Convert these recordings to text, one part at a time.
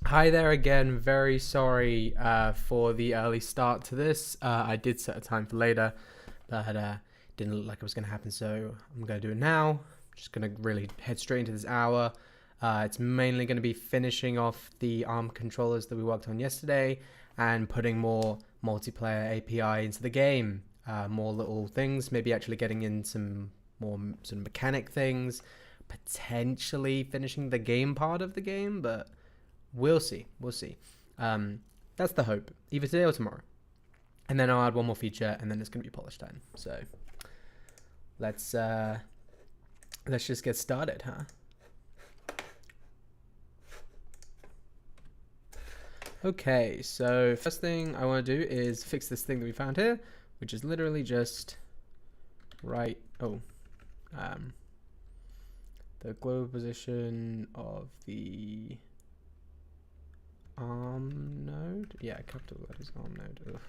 Hi there again. Very sorry for the early start to this. I did set a time for later, but didn't look like it was going to happen, so I'm going to do it now. I'm just going to really head straight into this hour. It's mainly going to be finishing off the ARM controllers that we worked on yesterday and putting more multiplayer API into the game. More little things, maybe actually getting in some more sort of mechanic things, potentially finishing the game part of the game, but we'll see. We'll see. That's the hope. Either today or tomorrow. And then I'll add one more feature, and then it's going to be polish time. So let's just get started, huh? Okay, so first thing I want to do is fix this thing that we found here, which is literally just the global position of the ARM node. Yeah, capital letters ARM node. Ugh.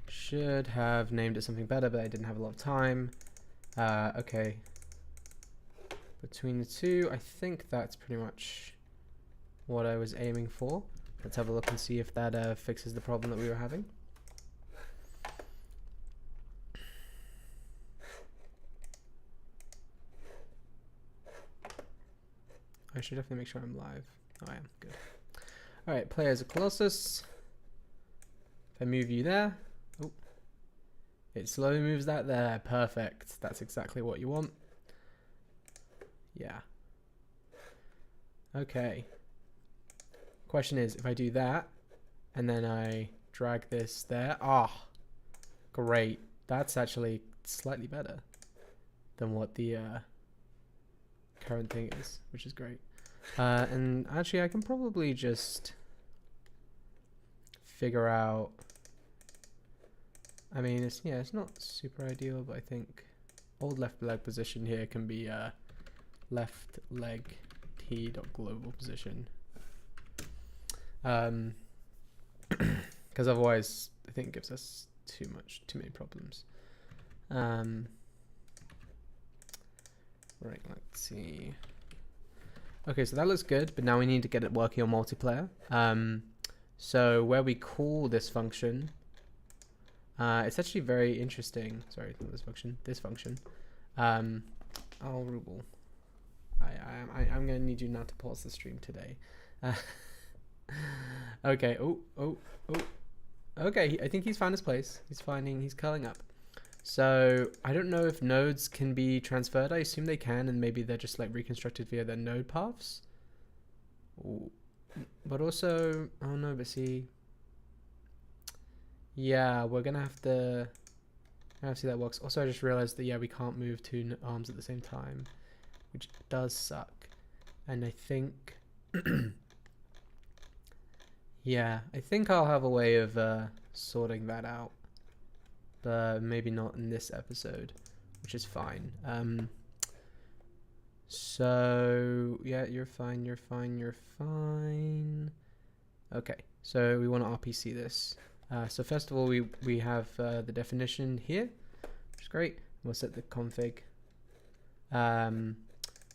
Should have named it something better, but I didn't have a lot of time. Okay. Between the two, I think that's pretty much what I was aiming for. Let's have a look and see if that fixes the problem that we were having. I should definitely make sure I'm live. Oh, I am. Good. Alright, play as a Colossus. If I move you there, oh, it slowly moves that there. Perfect. That's exactly what you want. Yeah. Okay. Question is, if I do that, and then I drag this there, great. That's actually slightly better than what the current thing is, which is great. And actually, I can probably just figure out. I mean, it's not super ideal, but I think old left leg position here can be left leg t dot global position. Because otherwise, I think it gives us too many problems. Right, let's see. Okay, so that looks good, but now we need to get it working on multiplayer. So where we call this function, it's actually very interesting. Sorry, not this function. This function. Ruble. I'm gonna need you not to pause the stream today. Okay. Oh. Okay. I think he's found his place. He's curling up. So I don't know if nodes can be transferred. I assume they can, and maybe they're just like reconstructed via their node paths. Ooh. But also, oh no, but see, yeah, we're gonna have to see that works. Also, I just realized that we can't move two arms at the same time, which does suck. And I think, yeah, I think I'll have a way of sorting that out, but maybe not in this episode, which is fine. So yeah, you're fine. Okay, so we want to RPC this. So first of all, we have the definition here, which is great. We'll set the config.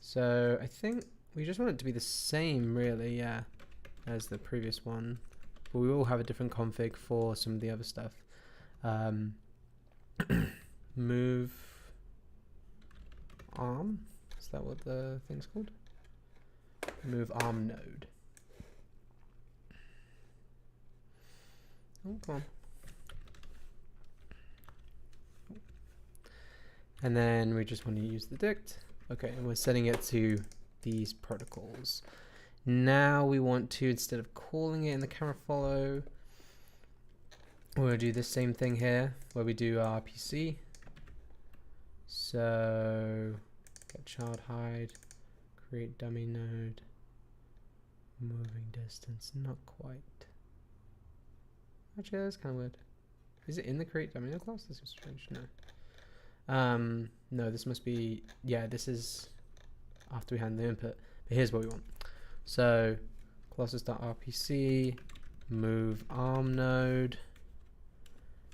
So I think we just want it to be the same, really, as the previous one. But we will have a different config for some of the other stuff. Move ARM. Is that what the thing's called? Move ARM node. Oh, come on. And then we just want to use the dict. Okay, and we're setting it to these protocols. Now we want to, instead of calling it in the camera follow, we're going to do the same thing here where we do RPC. So get child hide, create dummy node, moving distance, not quite. Actually, that's kind of weird. Is it in the create dummy node class? This is strange. No. No, this must be, this is after we hand the input. But here's what we want. So Colossus.rpc, move ARM node,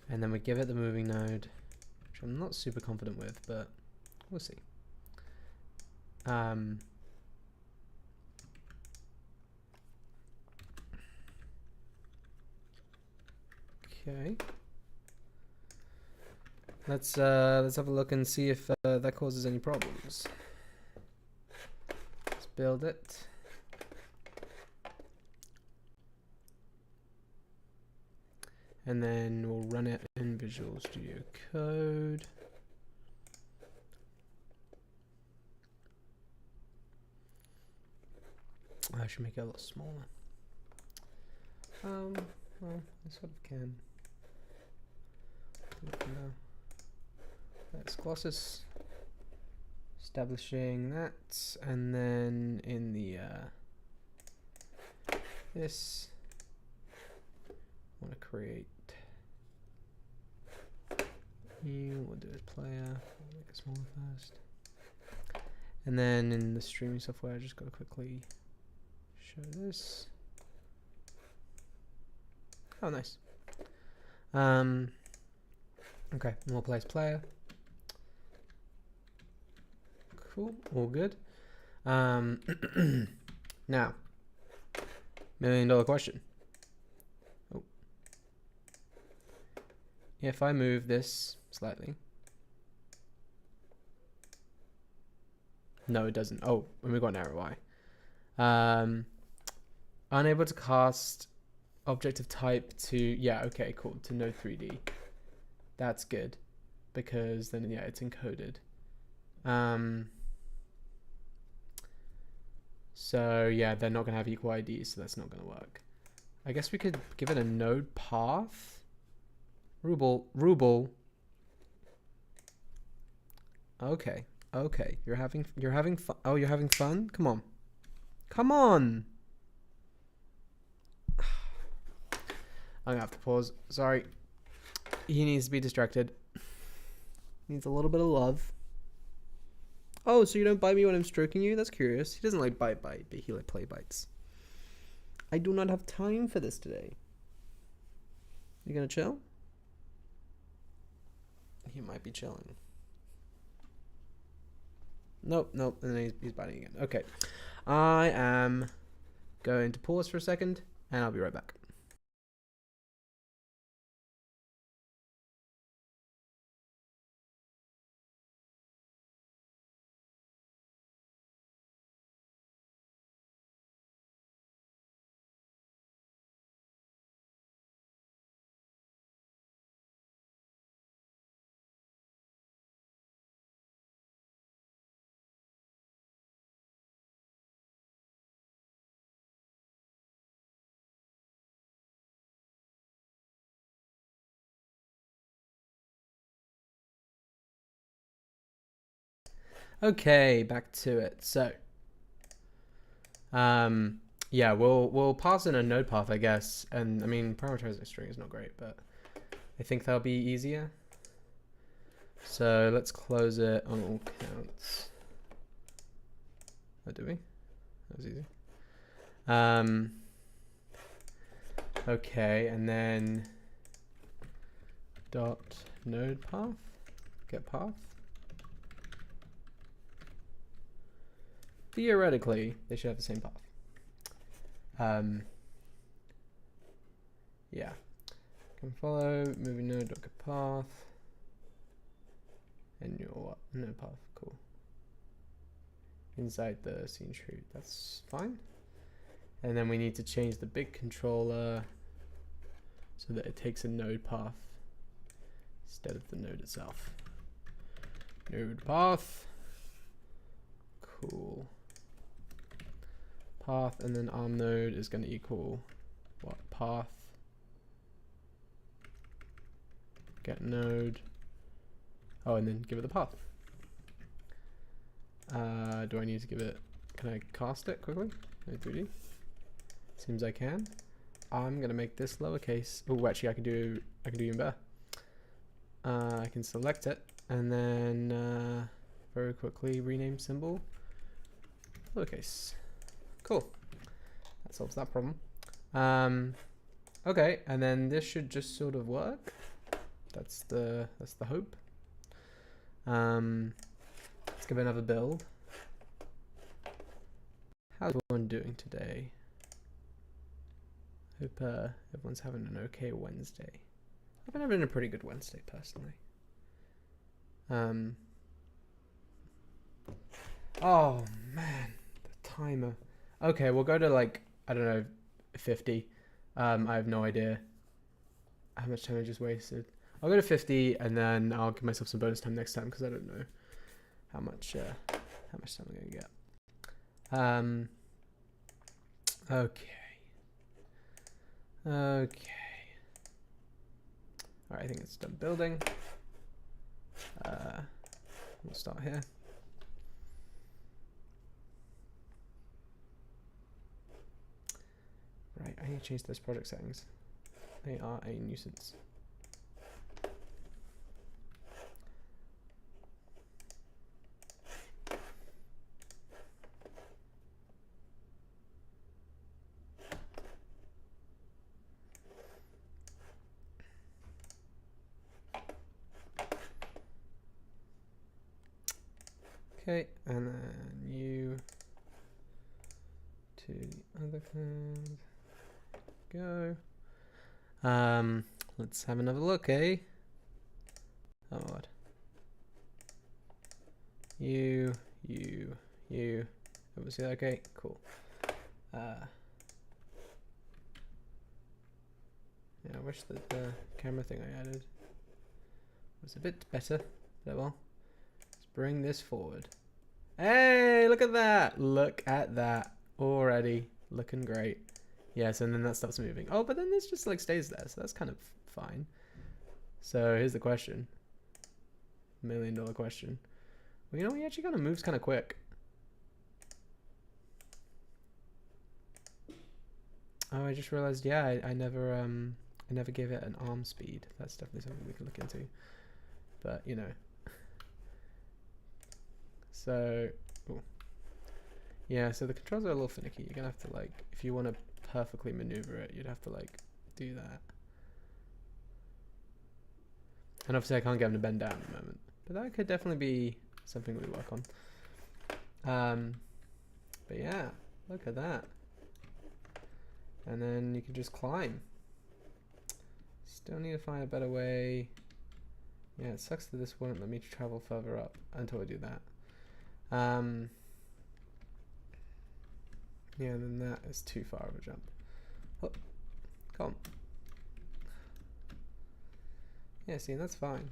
and then we give it the moving node, which I'm not super confident with, but we'll see. Okay. Let's have a look and see if that causes any problems. Let's build it. And then we'll run it in Visual Studio Code. I should make it a lot smaller. Well, I sort of can. No. That's Colossus. Establishing that, and then in the this, I want to create new. We'll do a player. I'll make it smaller first, and then in the streaming software, I just got to quickly show this. Oh, nice. Okay, more place player. Cool, all good. Now, $1 million question. Oh. If I move this slightly. No, it doesn't. Oh, and we got an error. Why? Unable to cast object of type to, yeah, okay, cool, to node 3D. That's good, because then, yeah, it's encoded. So yeah, they're not gonna have equal IDs, so that's not gonna work. I guess we could give it a node path. Ruble. Okay. You're having fun. Oh, you're having fun? Come on. I'm gonna have to pause. Sorry. He needs to be distracted. Needs a little bit of love. Oh, so you don't bite me when I'm stroking you? That's curious. He doesn't like bite, but he like play bites. I do not have time for this today. You gonna chill? He might be chilling. Nope. And then he's biting again. Okay. I am going to pause for a second, and I'll be right back. Okay, back to it. So, yeah, we'll pass in a node path, I guess. And I mean, parameterizing string is not great, but I think that'll be easier. So let's close it on all counts. Oh, do we? That was easy. Okay, and then dot node path, get path. Theoretically, they should have the same path. Yeah. Can follow moving node dot get path. And your node path, cool. Inside the scene tree, that's fine. And then we need to change the big controller so that it takes a node path instead of the node itself. Node path, cool. Path, and then arm node is going to equal what? Path get node. Oh, and then give it the path. Do I need to give it? Can I cast it quickly? Node 3D. Seems I can. I'm gonna make this lowercase. Oh, actually, I can do even better. I can select it and then very quickly rename symbol lowercase. Cool. That solves that problem. Okay, and then this should just sort of work. That's the hope. Let's give it another build. How's everyone doing today? Hope everyone's having an okay Wednesday. I've been having a pretty good Wednesday personally. Oh man, the timer. Okay, we'll go to like, I don't know, 50. I have no idea how much time I just wasted. I'll go to 50 and then I'll give myself some bonus time next time because I don't know how much time I'm gonna get. Okay. Alright, I think it's done building. We'll start here. Right, I need to change those project settings. They are a nuisance. Okay, and then you to the other cloud. Go. Let's have another look, eh? Oh, what? You. Obviously, okay, cool. Yeah, I wish that the camera thing I added was a bit better, but well. Let's bring this forward. Hey, look at that! Look at that. Already looking great. Yes, and then that stops moving. Oh, but then this just like stays there, so that's kind of fine. So here's the question. $1 million question. Well, you know, he actually kind of moves kind of quick. Oh, I just realized, yeah, I never gave it an arm speed. That's definitely something we can look into. But, you know. So, ooh. Yeah, so the controls are a little finicky. You're gonna have to like, if you want to perfectly maneuver it, you'd have to like do that. And obviously I can't get him to bend down at the moment, but that could definitely be something we work on. But yeah, look at that. And then you can just climb. Still need to find a better way. Yeah, it sucks that this won't let me travel further up until I do that. Yeah, and then that is too far of a jump. Oh, come on. Yeah, see, that's fine.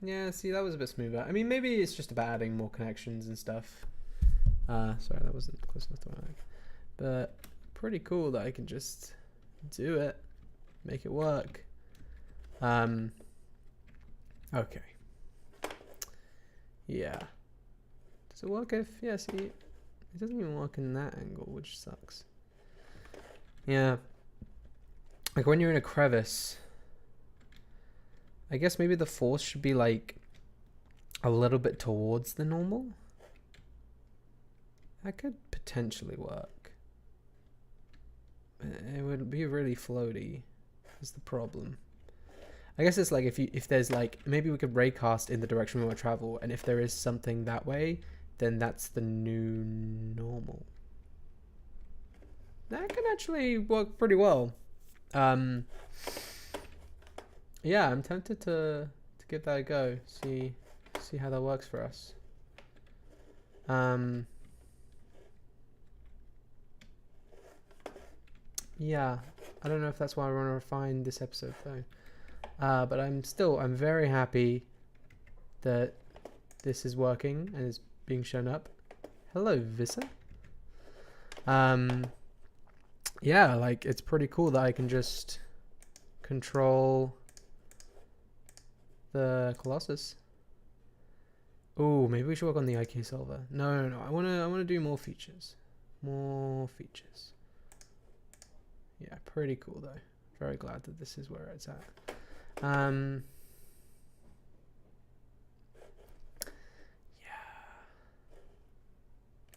Yeah, see, that was a bit smoother. I mean, maybe it's just about adding more connections and stuff. Sorry, that wasn't close enough to my mic. But pretty cool that I can just do it, make it work. Okay. Yeah. Does it work if, yeah, see, it doesn't even work in that angle, which sucks. Yeah. Like when you're in a crevice, I guess maybe the force should be like a little bit towards the normal. That could potentially work. It would be really floaty is the problem. I guess it's like if there's like, maybe we could raycast in the direction we want to travel, and if there is something that way, then that's the new normal. That can actually work pretty well. Yeah, I'm tempted to give that a go. See how that works for us. Yeah, I don't know if that's why I want to refine this episode though. But I'm very happy that this is working and is being shown up. Hello, Vissa. Yeah, like it's pretty cool that I can just control the Colossus. Oh, maybe we should work on the IK solver. No. I wanna do more features. More features. Yeah, pretty cool though. Very glad that this is where it's at. Yeah.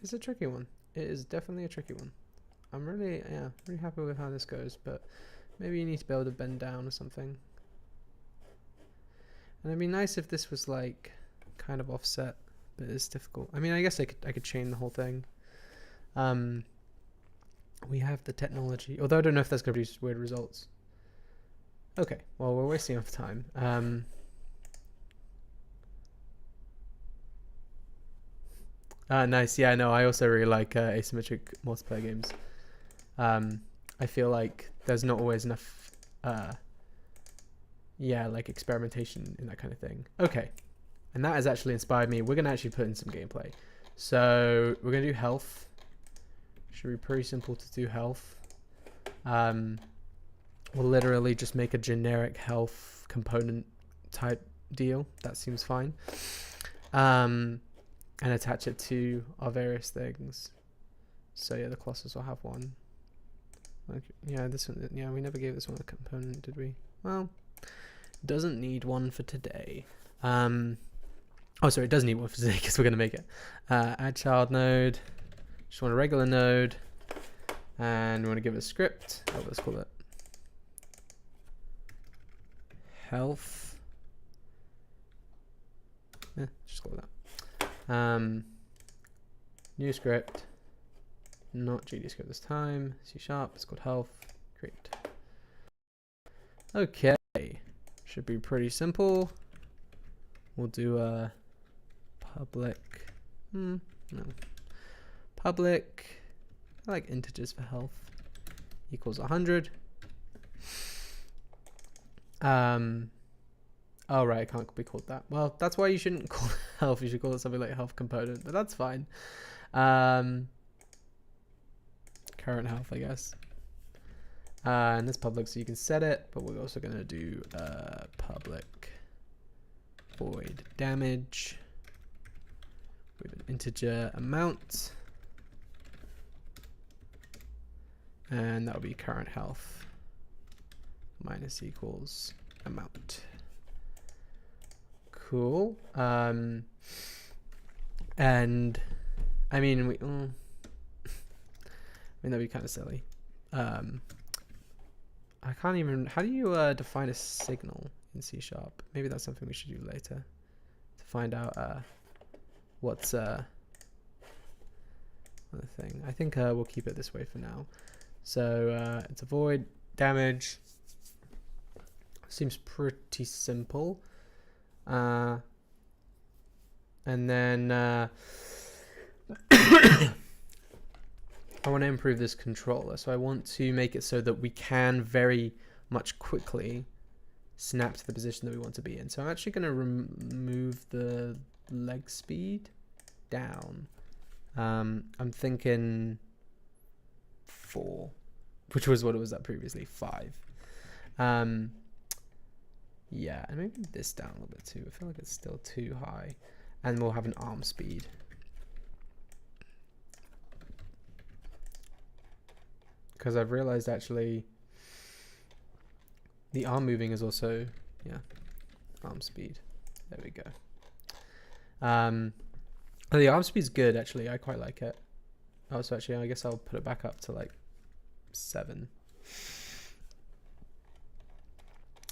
It's a tricky one. It is definitely a tricky one. I'm really happy with how this goes, but maybe you need to be able to bend down or something. And it'd be nice if this was like kind of offset, but it's difficult. I mean, I guess I could chain the whole thing. We have the technology, although I don't know if that's going to produce weird results. Okay, well, we're wasting enough time. Nice. Yeah, no, I also really like asymmetric multiplayer games. I feel like there's not always enough, yeah, like experimentation in that kind of thing. Okay, and that has actually inspired me. We're going to actually put in some gameplay. So we're going to do health. Should be pretty simple to do health. We'll literally just make a generic health component type deal. That seems fine. And attach it to our various things. So yeah, the Colossus will have one. Okay, yeah, this one. Yeah, we never gave this one a component, did we? Well, doesn't need one for today. Oh, sorry, it does need one for today because we're going to make it. Add child node. Just want a regular node. And we want to give it a script. Oh, let's call it health. Yeah, just call it that. New script. Not GD script this time. C#. It's called health. Great. Okay. Should be pretty simple. We'll do a public. No. Public. I like integers for health. Equals 100. Oh right, it can't be called that. Well, that's why you shouldn't call it health. You should call it something like health component, but that's fine. Current health, I guess. And this public, so you can set it, but we're also going to do public void damage with an integer amount. And that will be current health minus equals amount. Cool. And I mean, I mean, that'd be kind of silly. I can't even, how do you define a signal in C#? Maybe that's something we should do later to find out what's the thing. I think we'll keep it this way for now. So it's a void damage. Seems pretty simple. And then I want to improve this controller, so I want to make it so that we can very much quickly snap to the position that we want to be in. So I'm actually going to remove the leg speed down. I'm thinking 4, which was what it was at previously, 5. Yeah, and maybe this down a little bit too. I feel like it's still too high. And we'll have an arm speed. Because I've realized actually the arm moving is also, yeah, arm speed. There we go. The arm speed's good actually. I quite like it. Oh, so actually I guess I'll put it back up to like 7.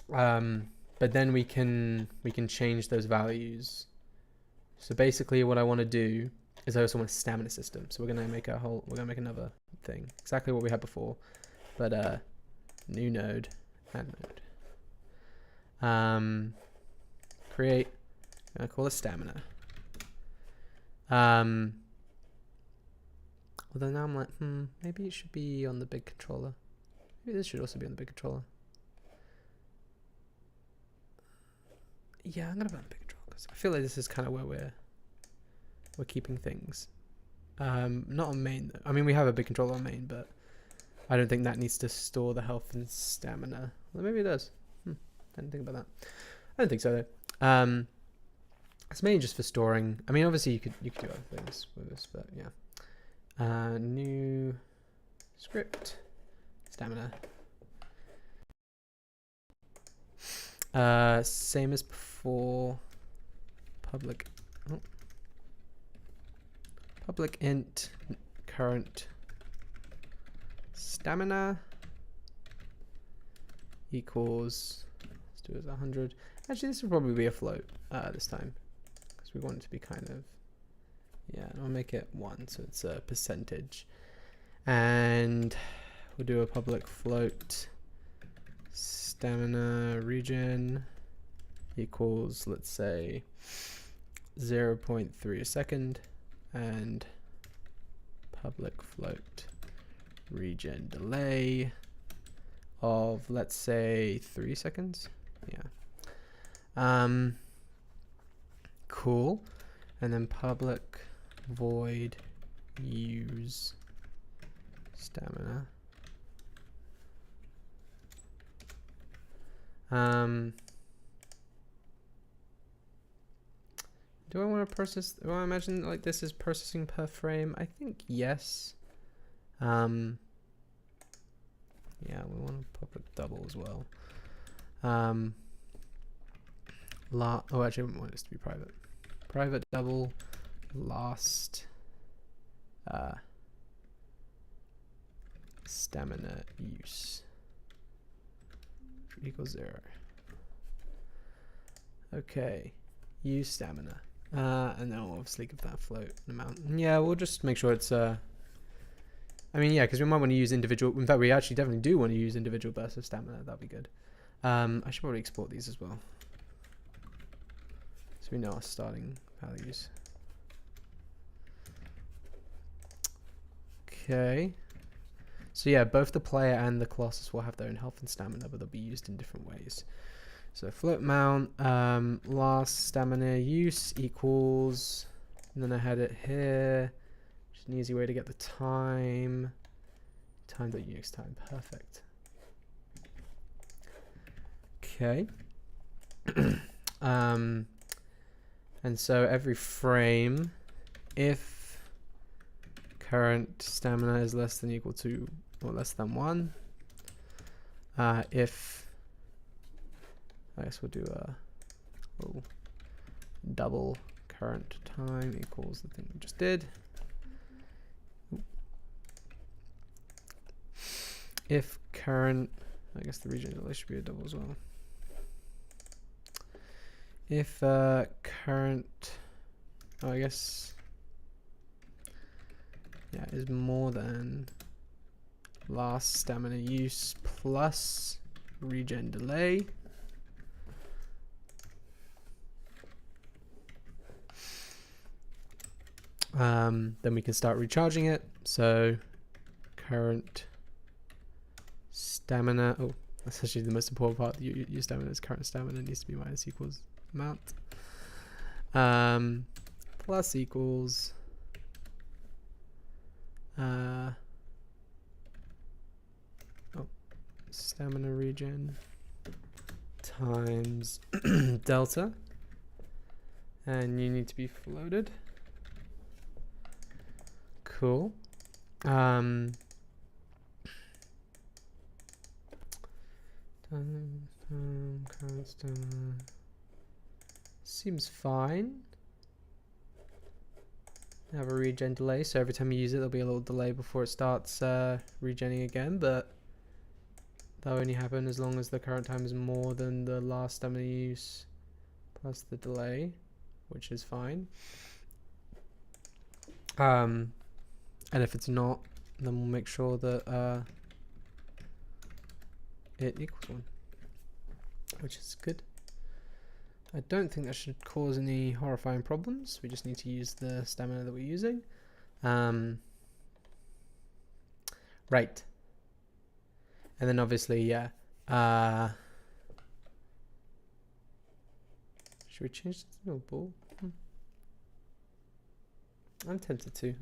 But then we can change those values. So basically what I want to do is I also want a stamina system. So we're gonna make another thing. Exactly what we had before. But new node, add node. Create, I'm gonna call it stamina. Although now I'm like, maybe it should be on the big controller. Maybe this should also be on the big controller. Yeah, I'm gonna put on the big controller because I feel like this is kind of where we're keeping things. Not on main though. I mean, we have a big controller on main, but I don't think that needs to store the health and stamina. Well, maybe it does. I didn't think about that. I don't think so though. It's mainly just for storing. I mean, obviously you could do other things with this, but yeah. New script, stamina. Same as before. Public int current stamina equals, let's do it as 100. Actually, this will probably be a float this time because we want it to be kind of, yeah, and I'll make it 1, so it's a percentage. And we'll do a public float stamina regen equals, let's say, 0.3 a second, and public float regen delay of, let's say, 3 seconds. Yeah. Cool. And then public void use stamina. Do I want to process? Do I imagine like this is processing per frame? I think yes. Yeah, we want a public double as well. Oh, actually, we want this to be private. Private double last stamina use equals 0. Okay, use stamina. And then we'll obviously give that float an amount. Yeah, we'll just make sure it's I mean, yeah, because we might want to use individual. In fact, we actually definitely do want to use individual bursts of stamina. That'd be good. I should probably export these as well, so we know our starting values. Okay. So yeah, both the player and the Colossus will have their own health and stamina, but they'll be used in different ways. So float mount, last stamina use equals, and then I had it here. Just an easy way to get the time. Time.unix time, perfect. Okay. And so every frame, if current stamina is less than equal to or less than 1, if I guess we'll do a little double current time equals the thing we just did. If current, I guess the region delay should be a double as well. If current, oh, I guess, yeah, is more than last stamina use plus regen delay. Then we can start recharging it. So current stamina. Oh, that's actually the most important part. Your stamina is current stamina needs to be minus equals amount. Plus equals stamina regen times delta, and you need to be floated. Cool. Current stamina seems fine. Have a regen delay, so every time you use it, there'll be a little delay before it starts regenning again, but that'll only happen as long as the current time is more than the last stamina use plus the delay, which is fine. And if it's not, then we'll make sure that it equals 1, which is good. I don't think that should cause any horrifying problems. We just need to use the stamina that we're using. Right. And then obviously, yeah. Should we change this to a ball? I'm tempted to.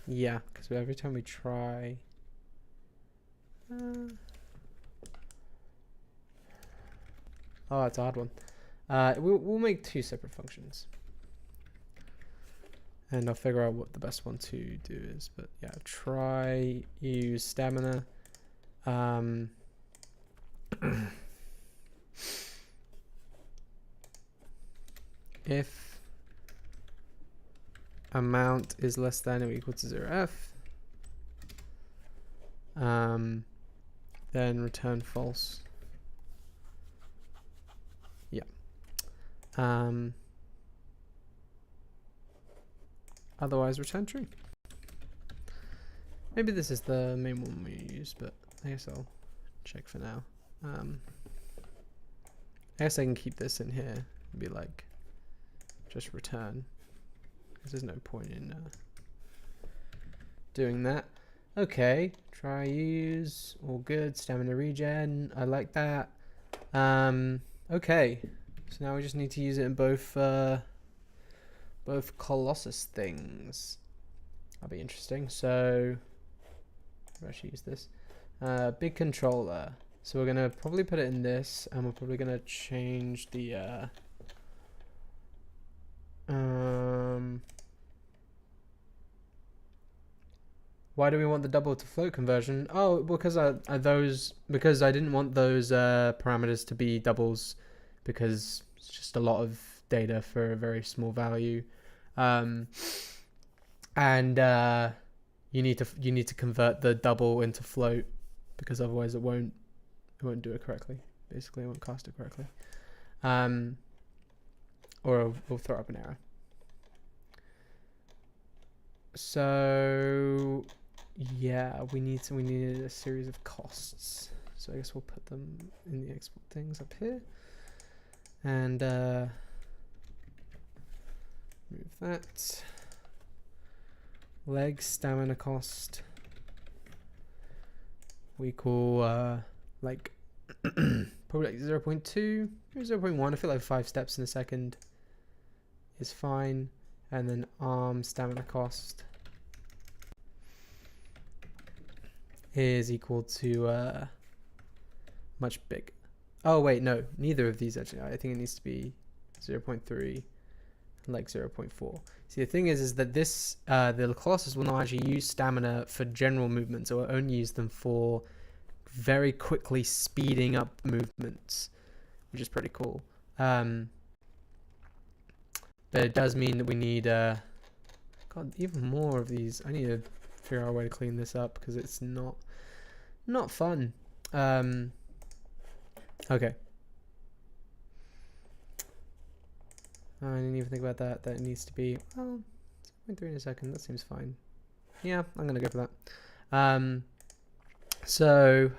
Yeah, because every time we try, oh, that's a hard one. We'll make 2 separate functions, and I'll figure out what the best one to do is. But yeah, try use stamina. If amount is less than or equal to 0f, then return false. Otherwise, return true. Maybe this is the main one we use, but I guess I'll check for now. I guess I can keep this in here and be like, just return, because there's no point in doing that. Okay, try use, all good, stamina regen, I like that. Okay, so now we just need to use it in both Colossus things. That'll be interesting. So I'll actually use this big controller. So we're gonna probably put it in this, and we're probably gonna change the why do we want the double to float conversion? Oh, because because I didn't want those parameters to be doubles, because it's just a lot of data for a very small value, and you need to convert the double into float, because otherwise it won't do it correctly. Basically, it won't cast it correctly, or it'll throw up an error. So yeah, we needed a series of costs. So I guess we'll put them in the export things up here, and move that. Leg stamina cost. We call like probably like 0.2, maybe 0.1. I feel like 5 steps in a second is fine. And then arm stamina cost is equal to much big. Oh wait, no, neither of these actually. I think it needs to be 0.3 and like 0.4. See, the thing is that this the Colossus will not actually use stamina for general movements. It will only use them for very quickly speeding up movements, which is pretty cool. But it does mean that we need God, even more of these. I need to figure out a way to clean this up, because it's not fun. Okay. I didn't even think about that. That needs to be, well, 0.3 in a second. That seems fine. Yeah, I'm gonna go for that. So,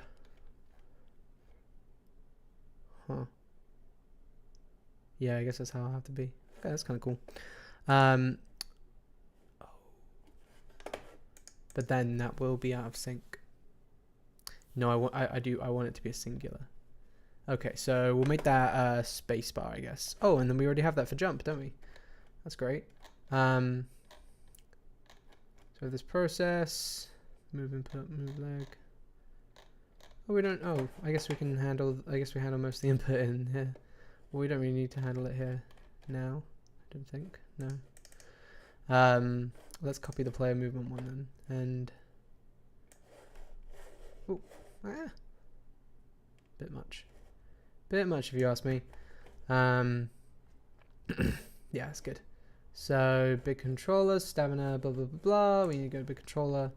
yeah, I guess that's how I'll have to be. Okay, that's kind of cool. But then that will be out of sync. No, I want it to be a singular. Okay, so we'll make that spacebar, I guess. Oh, and then we already have that for jump, don't we? That's great. So this process, move input, move leg. Oh, we don't. Oh, I guess we can handle. I guess we handle most of the input in here. Well, we don't really need to handle it here now. I don't think. No. Let's copy the player movement one then, and bit much if you ask me. Yeah, it's good. So big controller, stamina, blah blah blah blah. We need to go to big controller.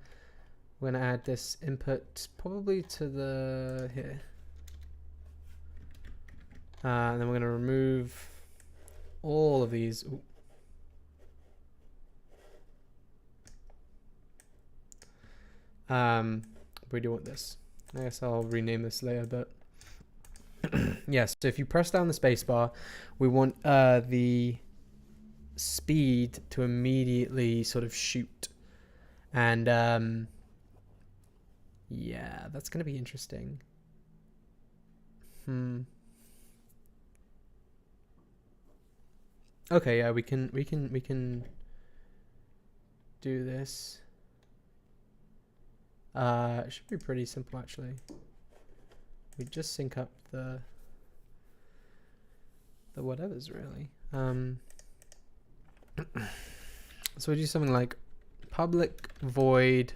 We're gonna add this input probably to the here, and then we're gonna remove all of these. Ooh. We do want this. I guess I'll rename this later, but yes. So if you press down the spacebar, we want the speed to immediately sort of shoot, and yeah, that's gonna be interesting. Okay, yeah, we can do this. It should be pretty simple actually. We just sync up the whatevers really. So we do something like public void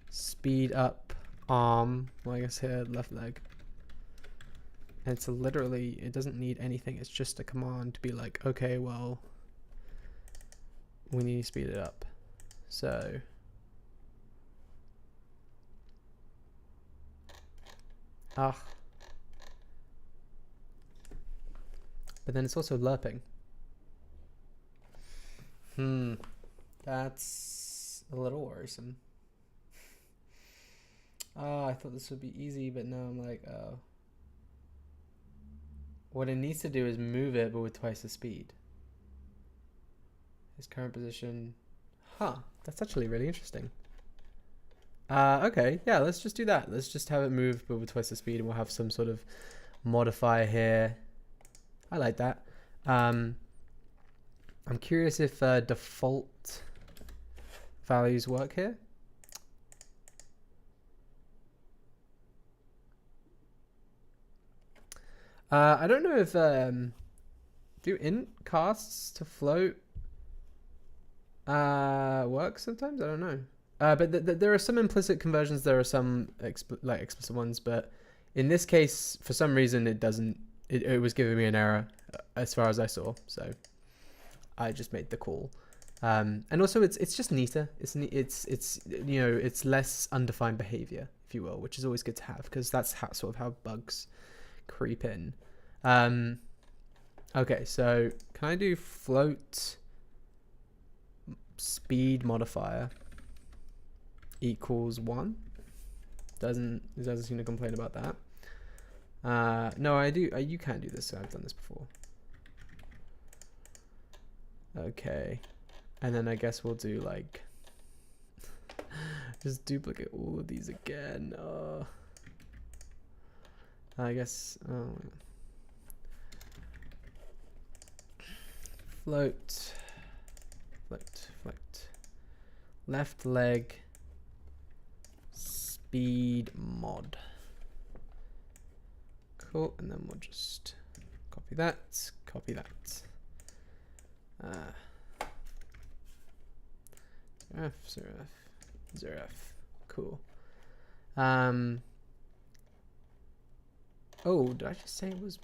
speed up arm. Well, I guess here left leg. And it's literally, it doesn't need anything. It's just a command to be like, okay, well, we need to speed it up. So but then it's also lerping. That's a little worrisome. Oh, I thought this would be easy, but now I'm like, oh. What it needs to do is move it, but with twice the speed. His current position. Huh, that's actually really interesting. Okay, yeah, let's just do that. Let's just have it move, but with twice the speed, and we'll have some sort of modifier here. I like that. I'm curious if default values work here. I don't know if do int casts to float work sometimes. I don't know. But there are some implicit conversions. There are some explicit ones. But in this case, for some reason, it doesn't. It was giving me an error as far as I saw. So I just made the call. And also, it's just neater. It's you know, it's less undefined behavior, if you will, which is always good to have because that's sort of how bugs creep in. Okay, so can I do float speed modifier equals 1? It doesn't seem to complain about that. No, I do. You can do this. I've done this before. Okay, and then I guess we'll do like just duplicate all of these again. I guess float left leg speed mod. Cool, and then we'll just copy that. Zero F. Cool. Oh, did I just say it was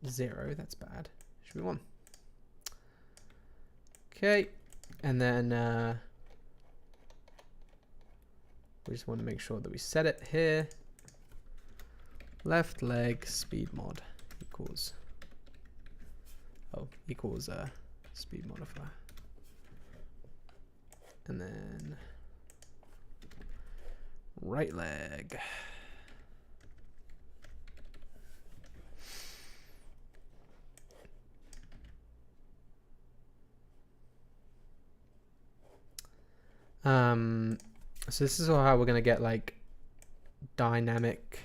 0? That's bad. Should be 1. Okay, and then we just want to make sure that we set it here. Left leg speed mod equals speed modifier, and then right leg. So this is how we're gonna get like dynamic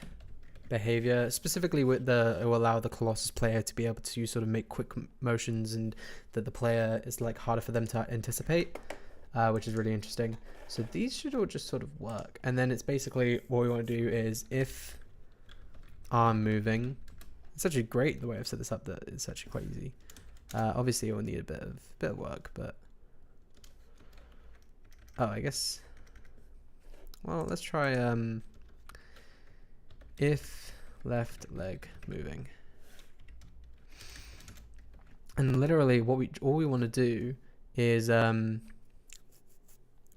behavior, specifically with it will allow the Colossus player to be able to sort of make quick motions, and that the player is like harder for them to anticipate, which is really interesting. So these should all just sort of work, and then it's basically what we want to do is if arm moving. It's actually great the way I've set this up that it's actually quite easy. Obviously it will need a bit of work, but I guess. Well, let's try if left leg moving, and literally all we want to do is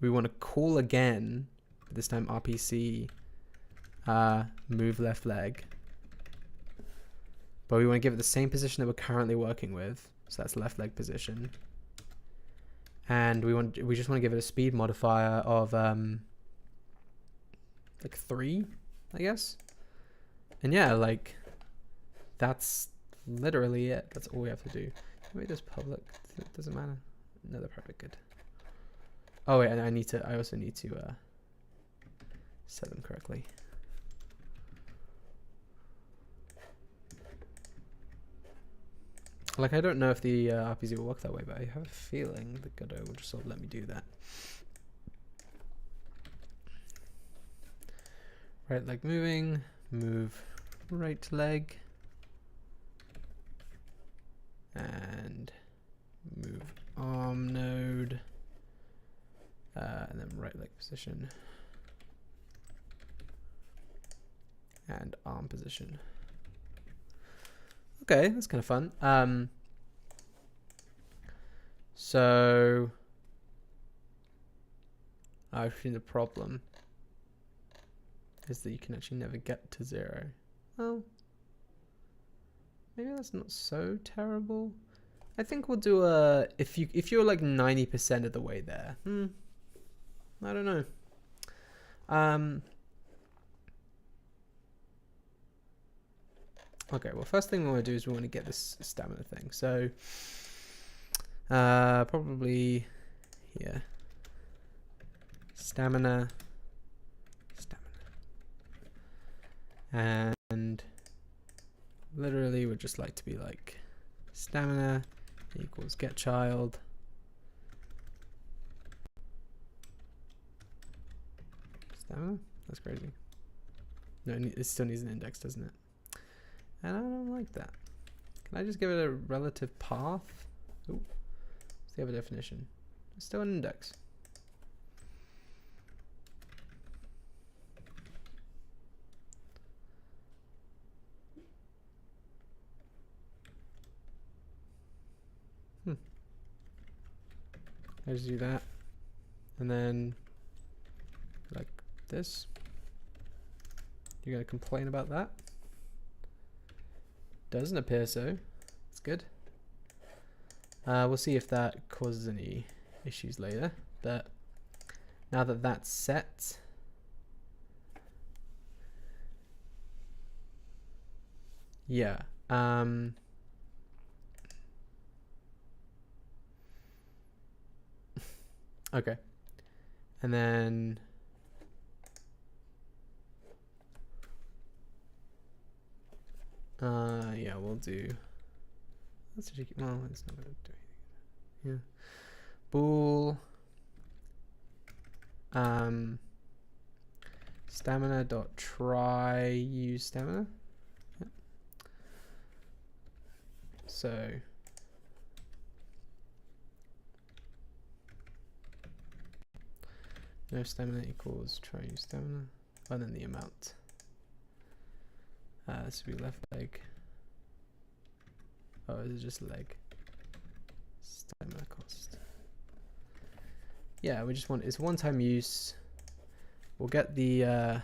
we want to call again, this time RPC move left leg, but we want to give it the same position that we're currently working with, so that's left leg position, and we just want to give it a speed modifier of like 3, I guess. And yeah, like that's literally it. That's all we have to do. Maybe this public, it doesn't matter. No, they're probably good. Oh wait, and I also need to set them correctly. Like, I don't know if the RPZ will work that way, but I have a feeling the Godot will just sort of let me do that. Right leg moving, move right leg, and move arm node, and then right leg position, and arm position. Okay, that's kind of fun. So I've seen the problem is that you can actually never get to 0. Well, maybe that's not so terrible. I think we'll do a, if you're like 90% of the way there. I don't know. Okay, well, first thing we want to do is we want to get this stamina thing. So, probably here. Stamina. And literally would just like to be like stamina equals get child. Stamina? That's crazy. No, it still needs an index, doesn't it? And I don't like that. Can I just give it a relative path? Ooh. What's the other definition? It's still an index. I just do that. And then like this. You're gonna complain about that? Doesn't appear so. It's good. We'll see if that causes any issues later. But now that that's set, yeah. Okay. And then yeah, we'll do, let's just, well, it's not gonna do anything. Yeah. Bool stamina dot try use stamina. Yep. So no stamina equals try use stamina, and then the amount. This would be left leg. Oh, is it just leg? Stamina cost. Yeah, we just want, it's one-time use. We'll get the I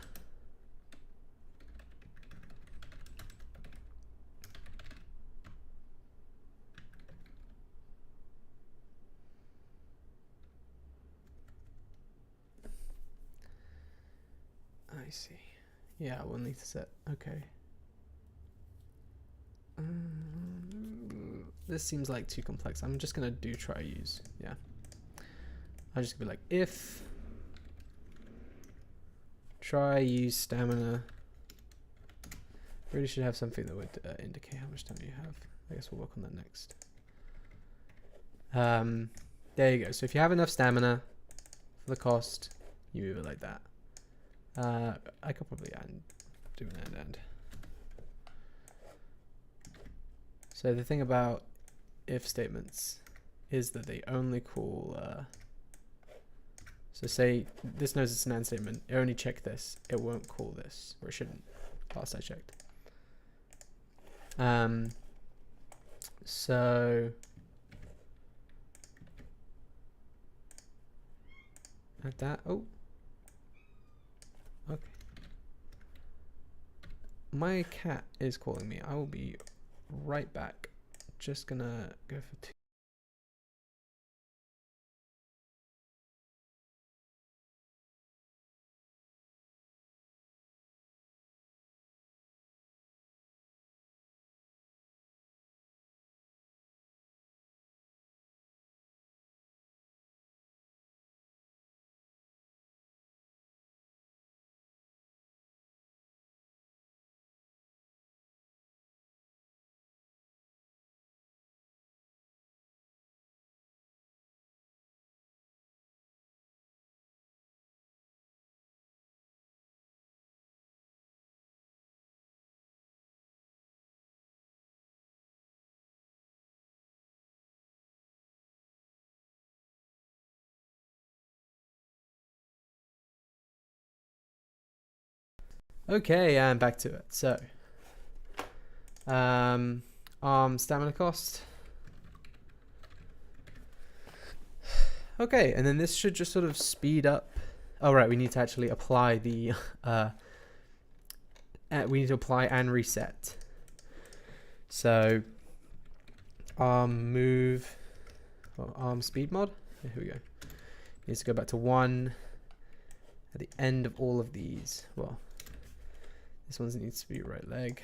see. Yeah, we'll need to set. Okay. This seems like too complex. I'm just gonna do try use. Yeah. I'll just be like if try use stamina. Really should have something that would indicate how much time you have. I guess we'll work on that next. There you go. So if you have enough stamina for the cost, you move it like that. I could probably do an end. So the thing about if statements is that they only call, so say this knows it's an AND statement, it only check this, it won't call this, or it shouldn't, last I checked. So at that, oh, okay. My cat is calling me. I will be right back. Just gonna go for 2. Okay, and back to it. So, stamina cost. Okay, and then this should just sort of speed up. Oh, right, we need to actually apply the, we need to apply and reset. So move or arm speed mod. Here we go. Needs to go back to 1 at the end of all of these. Well, this one needs to be right leg.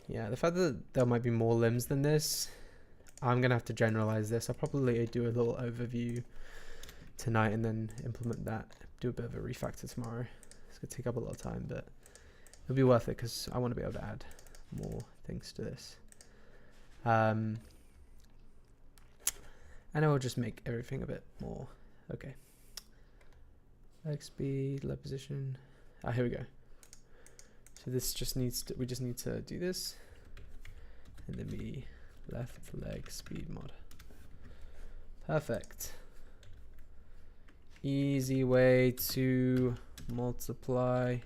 Yeah, the fact that there might be more limbs than this, I'm gonna have to generalize this. I'll probably do a little overview tonight and then implement that. Do a bit of a refactor tomorrow. It's gonna take up a lot of time, but it'll be worth it because I want to be able to add more things to this. And I will just make everything a bit more okay. Leg speed, leg position. Ah, here we go. So this just needs to, we just need to do this, and then be left leg speed mod. Perfect. Easy way to multiply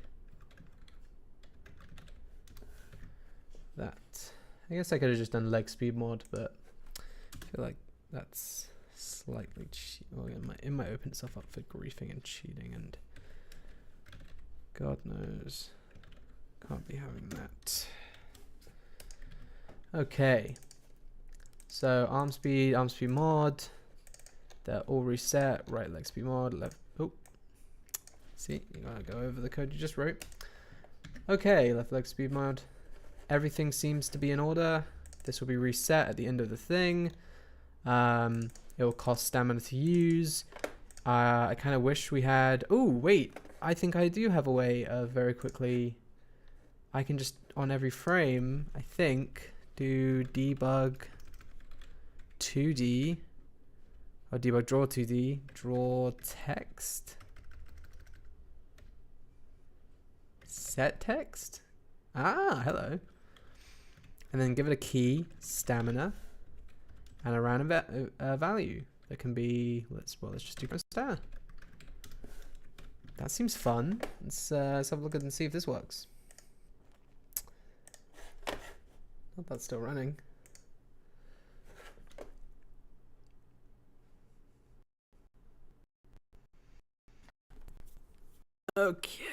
that. I guess I could have just done leg speed mod, but I feel like that's slightly cheat. Oh, it might open itself up for griefing and cheating, and God knows, can't be having that. Okay, so arm speed mod, they're all reset. Right leg speed mod, left. Oh, see, you gotta go over the code you just wrote. Okay, left leg speed mod. Everything seems to be in order. This will be reset at the end of the thing. It will cost stamina to use. I kind of wish we had. Oh wait, I think I do have a way of very quickly. I can just on every frame, I think, do debug 2D or debug draw 2D, draw text, set text. Ah, hello. And then give it a key, stamina, and a random value that can be, let's just do star. That seems fun. Let's have a look at and see if this works. Oh, that's still running. Okay.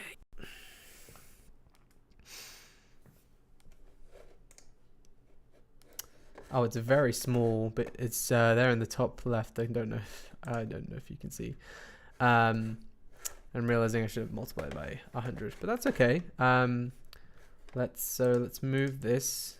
Oh, it's very small, but it's there in the top left. I don't know if you can see. I'm realizing I should have multiplied by 100, but that's okay. Let's move this.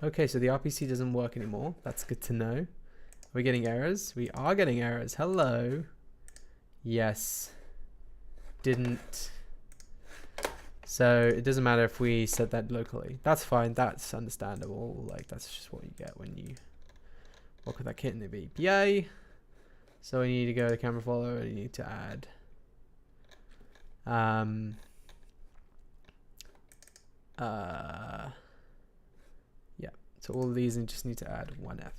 Okay, so the RPC doesn't work anymore. That's good to know. Are we getting errors? We are getting errors. Hello. Yes. Didn't. So it doesn't matter if we set that locally. That's fine. That's understandable. Like, that's just what you get when you work with that kit in the API. So we need to go to camera follow and you need to add yeah, so all of these and just need to add 1F.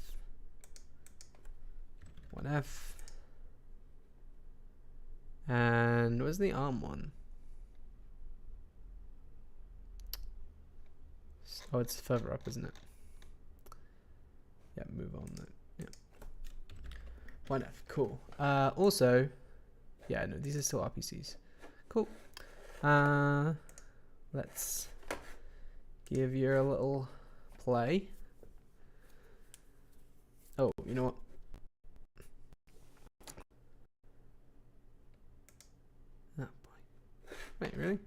1F. And where's the arm one? Oh, it's further up, isn't it? Yeah, move on then. Yeah. 1F, cool. Also, yeah, no, these are still RPCs. Cool. Let's give you a little play. Oh, you know what? Oh boy. Wait, really?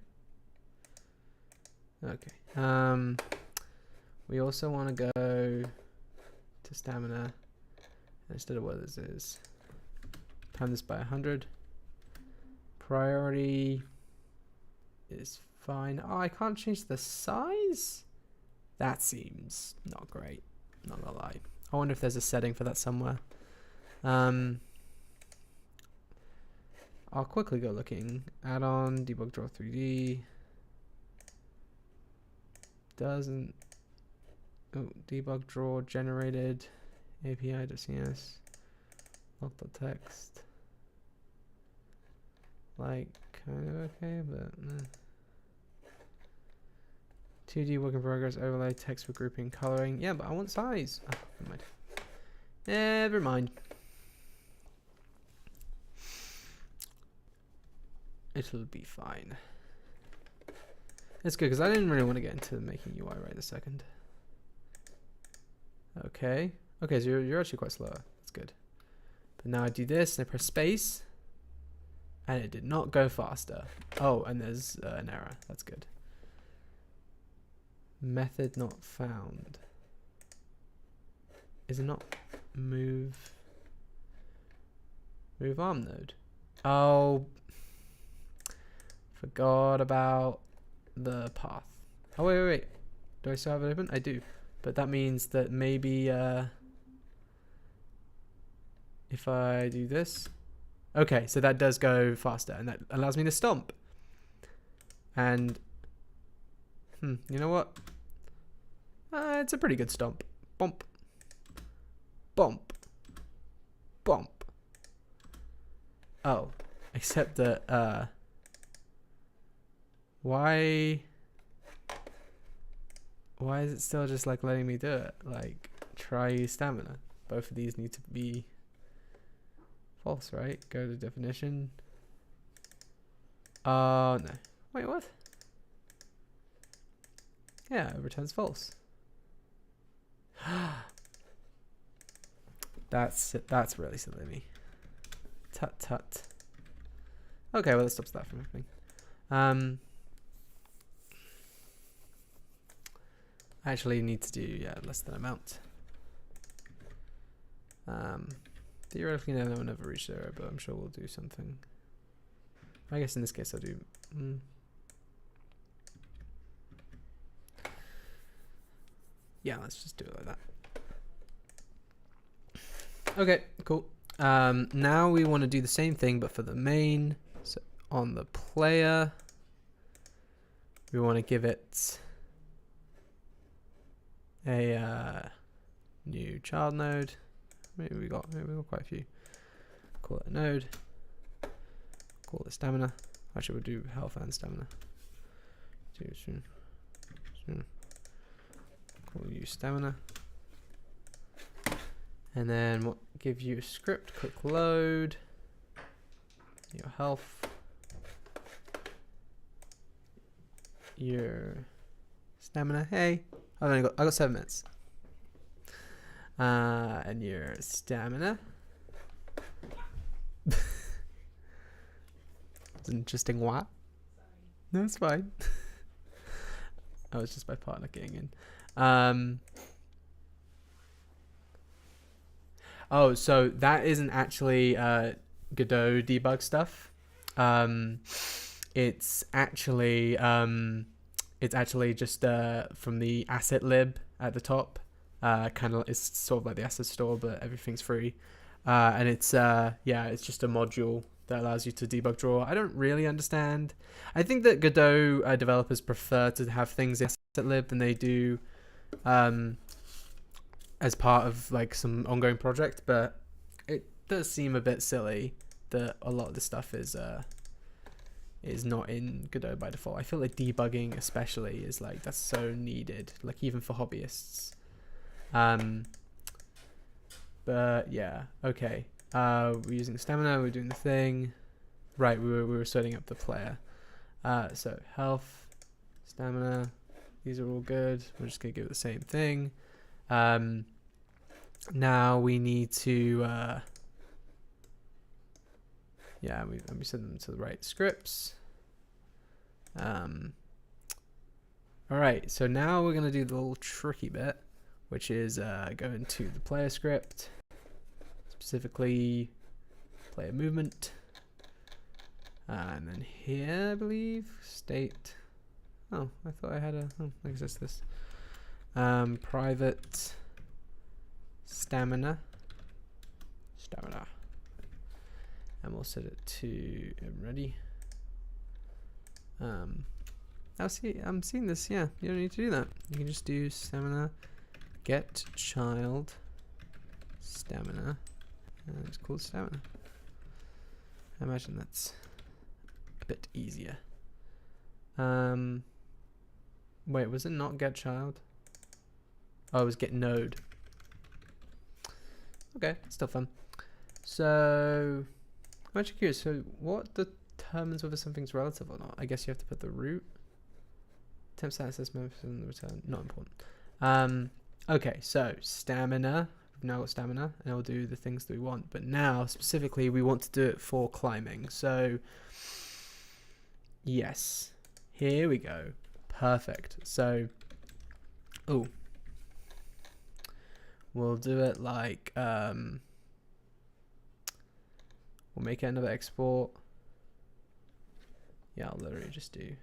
Okay. We also want to go to stamina instead of what this is. Time this by 100. Priority is fine. Oh, I can't change the size? That seems not great. Not gonna lie. I wonder if there's a setting for that somewhere. I'll quickly go looking. Add on debug draw 3D. Doesn't. Oh, debug draw generated API.cs. Lock.text. Like, kind of okay, but 2D work in progress, overlay, text for grouping, coloring. Yeah, but I want size. Oh, never mind. Never mind. It'll be fine. It's good because I didn't really want to get into making UI right this second. Okay. Okay, so you're actually quite slow. That's good. But now I do this and I press space. And it did not go faster. Oh, and there's an error. That's good. Method not found. Is it not move arm node? Oh, forgot about the path. Oh, wait. Do I still have it open? I do. But that means that maybe if I do this. Okay, so that does go faster, and that allows me to stomp. And, you know what? It's a pretty good stomp. Bump. Bump. Bump. Oh, except that, why is it still just like letting me do it? Like, try stamina. Both of these need to be false, right? Go to definition. Oh, no. Wait, what? Yeah, it returns false. That's really silly of me. Tut tut. Okay, well that stops that from happening. I actually need to do less than amount. Theoretically, no one ever reached 0, but I'm sure we'll do something. I guess in this case I'll do. Yeah, let's just do it like that. Okay, cool. Now we want to do the same thing, but for the main. So on the player, we want to give it a new child node. Maybe we got quite a few. Call it a node. Call it stamina. Actually, we'll do health and stamina. Call you stamina. And then we'll give you a script, quick load, your health, your stamina. Hey, I got 7 minutes. And your stamina. It's an interesting what? No, it's fine. I was just my partner getting in. Oh, so that isn't actually Godot debug stuff. It's actually just from the asset lib at the top. Kind of, it's sort of like the asset store, but everything's free. And it's just a module that allows you to debug draw. I don't really understand. I think that Godot developers prefer to have things in asset lib than they do as part of like some ongoing project, but it does seem a bit silly that a lot of the stuff is not in Godot by default. I feel like debugging especially is like, that's so needed, like even for hobbyists. But yeah, okay. We're using stamina, we're doing the thing. Right, we were setting up the player. So health, stamina, these are all good. We're just gonna give it the same thing. Now we need to we send them to the right scripts. Alright, so now we're gonna do the little tricky bit, which is go into the player script, specifically player movement, and then here I believe state. Oh, I thought I had exists this private stamina, and we'll set it to ready. I'm seeing this. Yeah, you don't need to do that. You can just do stamina get child stamina, and it's called stamina. I imagine that's a bit easier. Wait, was it not get child? Oh, it was get node. Okay, still fun. So I'm actually curious. So what the determines whether something's relative or not? I guess you have to put the root. Temp status assessment and the return. Not important. Okay, so stamina. We've now got stamina, and it'll do the things that we want. But now, specifically, we want to do it for climbing. So, yes. Here we go. Perfect. So, oh. We'll do it like, we'll make it another export. Yeah, I'll literally just do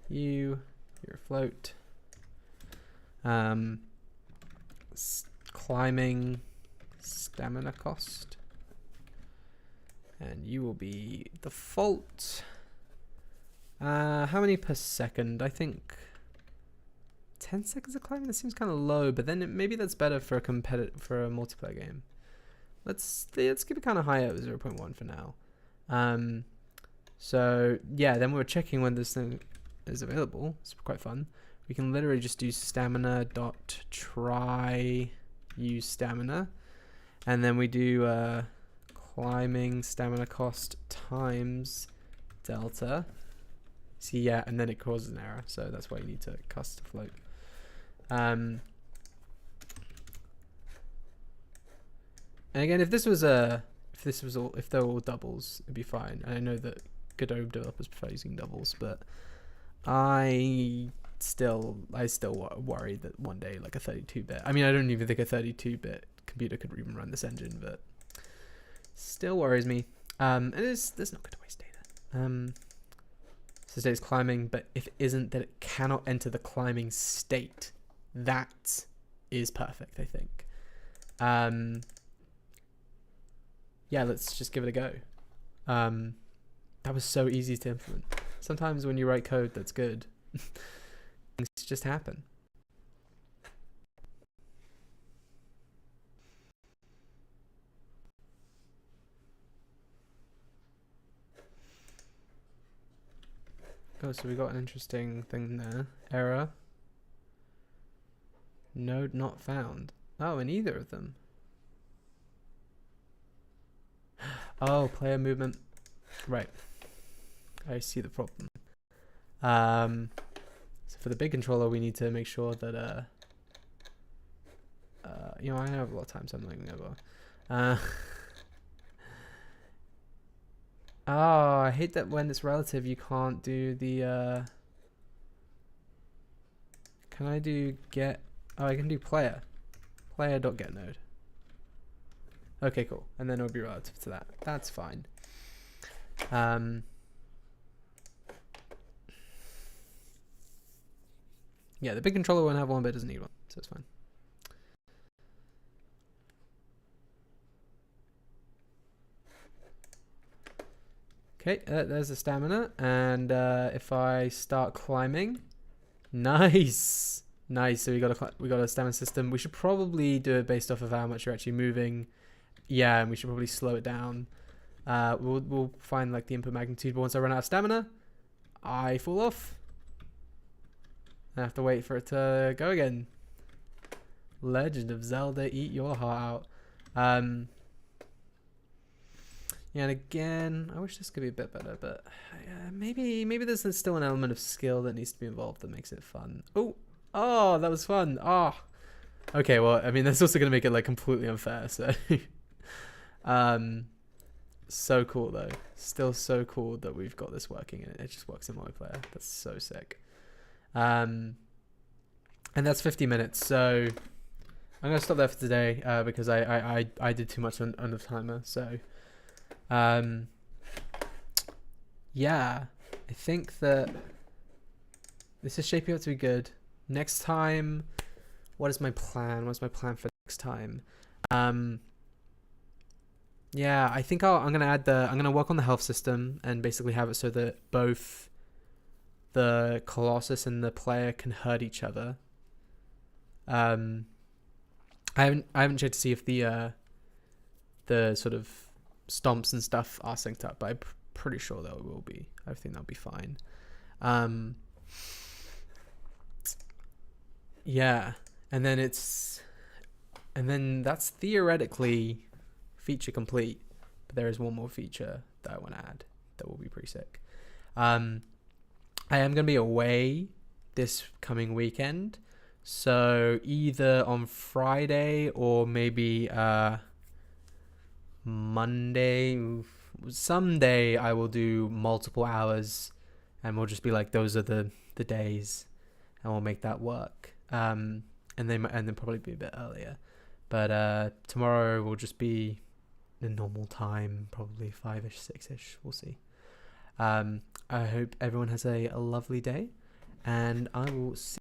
you're a float. Climbing stamina cost. And you will be default. How many per second? I think 10 seconds of climbing. That seems kind of low, but then maybe that's better for a multiplayer game. Let's keep it kind of high at 0.1 for now. So yeah, then we're checking when this thing is available. It's quite fun. We can literally just do stamina dot try use stamina, and then we do climbing stamina cost times delta. See, yeah, and then it causes an error, so that's why you need to cast to float. And again, if they're all doubles, it'd be fine. And I know that Godot developers prefer using doubles, but I still worry that one day, like a 32-bit. I mean, I don't even think a 32-bit computer could even run this engine, but still worries me. And there's not going to waste data. So state's climbing, but if it isn't, then it cannot enter the climbing state. That is perfect, I think. Yeah, let's just give it a go. That was so easy to implement. Sometimes when you write code that's good, things just happen. Oh, so we got an interesting thing there. Error. Node not found. Oh, in either of them. Oh, player movement. Right. I see the problem. So for the big controller, we need to make sure that, you know, I have a lot of time, so I'm not even gonna go. Oh, I hate that when it's relative, you can't do the, can I do get, oh, I can do player. Player.get node. Okay, cool. And then it'll be relative to that. That's fine. Yeah, the big controller won't have one, but it doesn't need one, so it's fine. Okay, there's the stamina, and if I start climbing, nice. So we got a stamina system. We should probably do it based off of how much you're actually moving. Yeah, and we should probably slow it down. We'll find like the input magnitude, but once I run out of stamina, I fall off. I have to wait for it to go again. Legend of Zelda, eat your heart out. Yeah, and again, I wish this could be a bit better, but maybe there's still an element of skill that needs to be involved that makes it fun. Oh, that was fun. Oh, okay. Well, I mean, that's also gonna make it like completely unfair. So, so cool though. Still so cool that we've got this working, and it just works in multiplayer. That's so sick. And that's 50 minutes. So I'm gonna stop there for today because I did too much on the timer. So, yeah, I think that this is shaping up to be good. Next time, what is my plan? What's my plan for next time? Yeah, I think I'm gonna work on the health system and basically have it so that both the Colossus and the player can hurt each other. I haven't checked to see if the sort of stomps and stuff are synced up, but I'm pretty sure that it will be. I think that'll be fine. Yeah, and then that's theoretically feature complete. but there is one more feature that I want to add that will be pretty sick. I am going to be away this coming weekend, so either on Friday or maybe Monday, someday I will do multiple hours, and we'll just be like, those are the days, and we'll make that work. And then probably be a bit earlier, but tomorrow will just be the normal time, probably 5ish, 6ish. We'll see. I hope everyone has a lovely day, and I will see